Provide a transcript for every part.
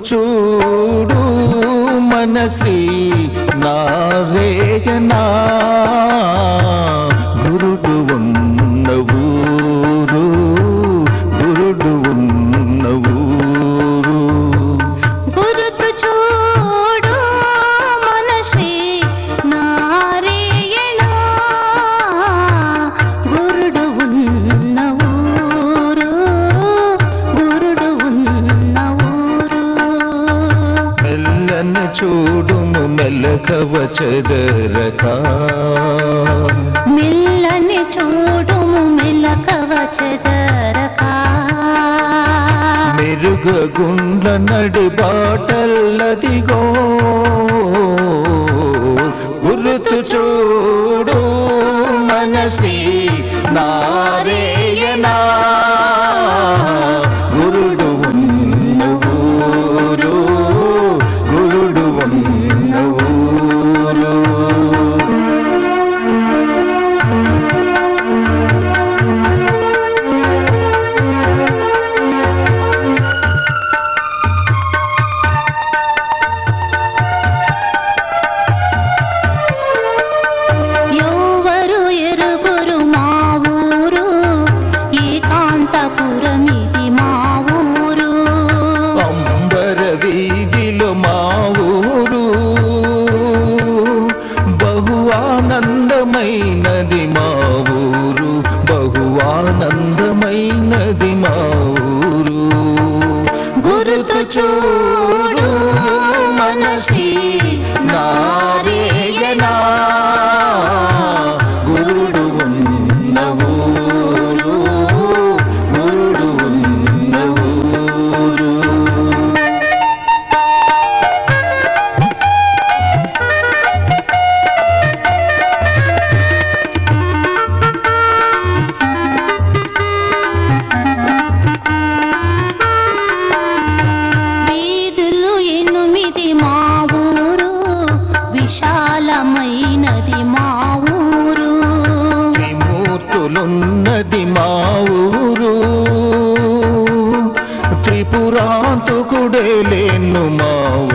చూడు మనసి నారేయనా గురుడు ఉన్న ఊరు గురుడు ఉన్న ఊరు గురుతు చూడు మనసి నారేయనా గురుడు ఉన్న ఊరు గురుడు ఉన్న ఊరు మెల్లని చూడుము మెలకవ చెదరక మెల్లని చూడుము మెలకవ చెదరక మెరుగుగుండ్ల నడి బాటల్లదిగో గురుతు చూడు మనసి నారేయనా గురుడు ఉన్న ఊరు గురుడు ఉన్న ఊరు ఎవరు ఎరుగురు మా ఊరు ఏకాంతపురమిది మా ఊరు అంబర వీధిలో మా ఊరు బహు ఆనందమైనది మా ఊరు బహు ఆనందమైనది మా ఊరు గురుతు చూడు మనసి నారేయనా గురుడు ఉన్న ఊరు గురుడు ఉన్న ఊరు వీధులు ఎనిమిది మా ఊరు విశాలమైనది మా ఊరు త్రిమూర్తులున్నది మా ఊరు త్రిపురాంతకుడే లేను మా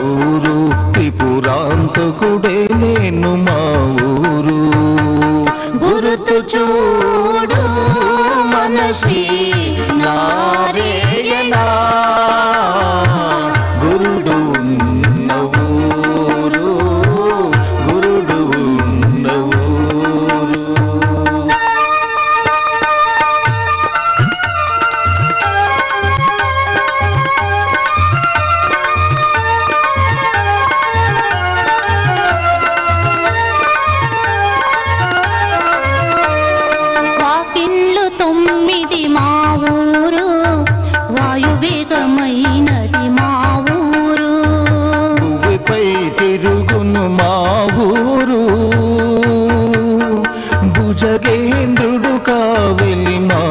ఊరు త్రిపురాంతకుడే లేను మా ఊరు గురుతు చూడు మనసి నారేయనా గురుడు ఉన్న ఊరు గురుడు ఉన్న ఊరు వాకిళ్ళు తొమ్మిది మా ఊరు వాయువేగమైనది మా ఊరు భూమిపై తిరుగును మా ఊరు భుజగేంద్రుడు కావలి మా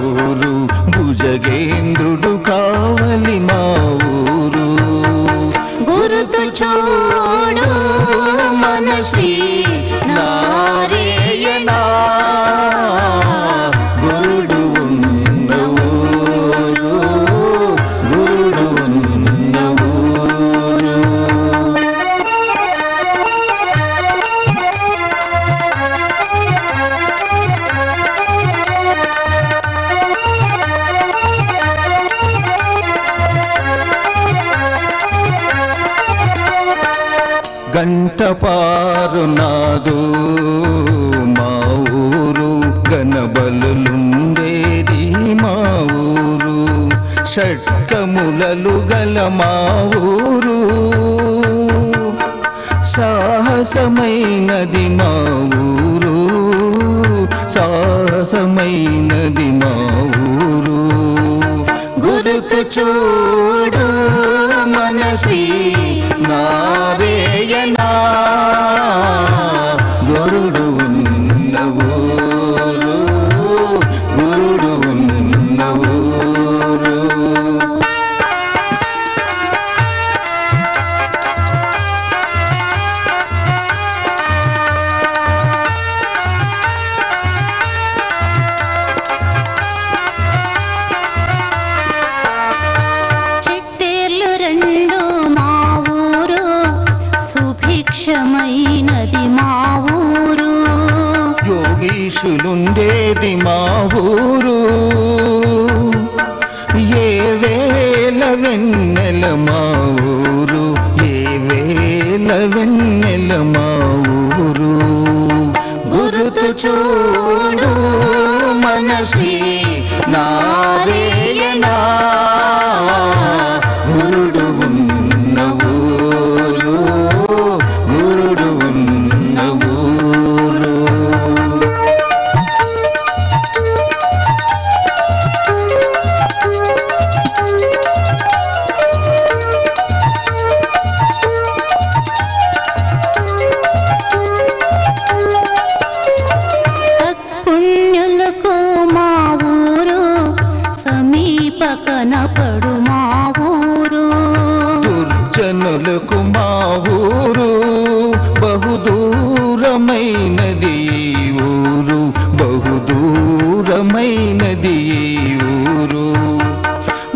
ఊరు భుజగేంద్రుడు కావలి మా ఊరు గురుతు చూడు మనసి నారేయనా గురుడు ఉన్న ఊరు గురుడు ఉన్న ఊరు గంటపారు నాదు మా ఊరు గణబలుండేది మా ఊరు షట్కములలు గల మా ఊరు సాహసమైనది మా ఊరు సాహసమైనది మా ఊరు గురుతు చూడు మనసి నారేయనా గురుడు ఉన్న ఊరు గురుడు ఉన్న ఊరు చిట్టేర్లు రెండు జగదీశులుండేది మా ఊరు ఏ వేల వెన్నెల మా ఊరు ఏ వేల వెన్నెల మా ఊరు గురుతు చూడు మనసి నారాయణా గురుడు ఉన్న ఊరు గురుడు ఉన్న ఊరు పుణ్యులకు మా ఊరు సమీప కనపడు మా ఊరు దుర్జనులకు మా ఊరు బహుదూరమైనది ఈ ఊరు బహుదూరమైనది ఈ ఊరు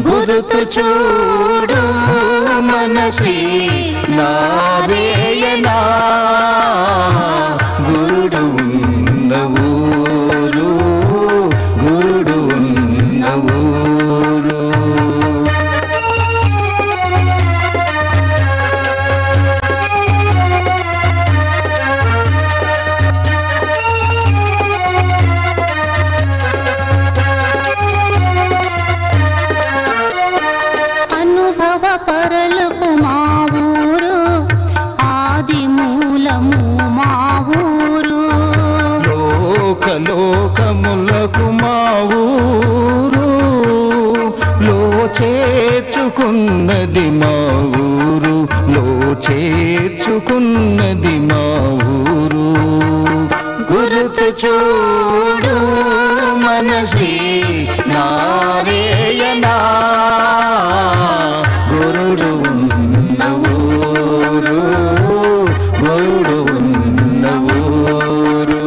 గురుతు చూడు మనసి నారాయణా గురుడు ఉన్న ఊరు గురుడు ఉన్న ఊరు అనుభవ పరలకు మా ఊరు ఆది మూలము మా ఊరు లోకములకు మా ఊరు లో చేర్చుకున్నది మా ఊరు లో చేర్చుకున్నది మా ఊరు గురుతు చూడు మనసి నారాయణా గురుడు ఉన్న ఊరు గురుడు ఉన్న ఊరు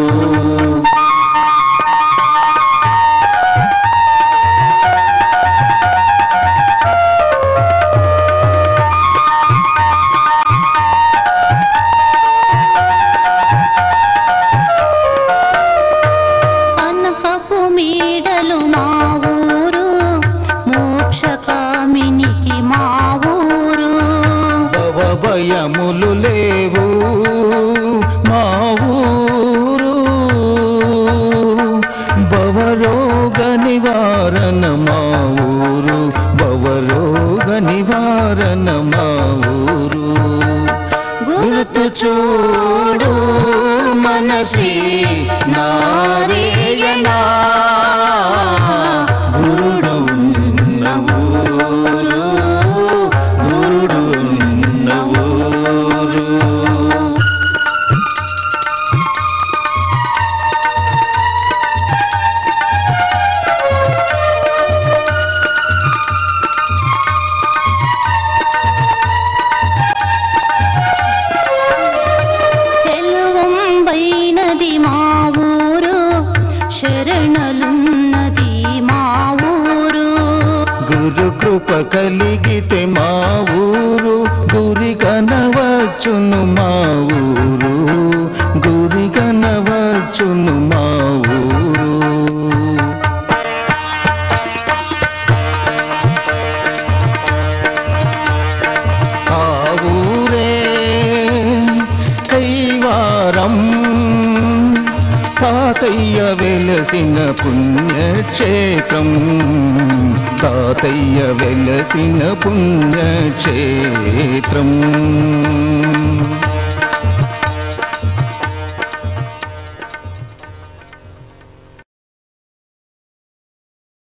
కనకపు మీడలు మా ఊరు మోక్షకామినికి మా ఊరు భయములు లేవు మా ఊరు భవరోగ నివారణ మా ఊరు భవరోగ నివారణ మా ఊరు గుర్తు చూడు మనసి నారాయణా గురుడు ఉన్న ఊరు గురుడు ఉన్న ఊరు చెలువంబైనది మా ఊరు శరణలున్నది మా ఊరు గురు కృప కలిగితే మా ఊరు గురి కనవచ్చును మా ఊరు గురి కనవచ్చును మా ఊరు ఆ ఊరే కైవారం తాతయ్య వెలసిన పుణ్యక్షేత్రం తాతయ్య వెలసిన పుణ్యక్షేత్రం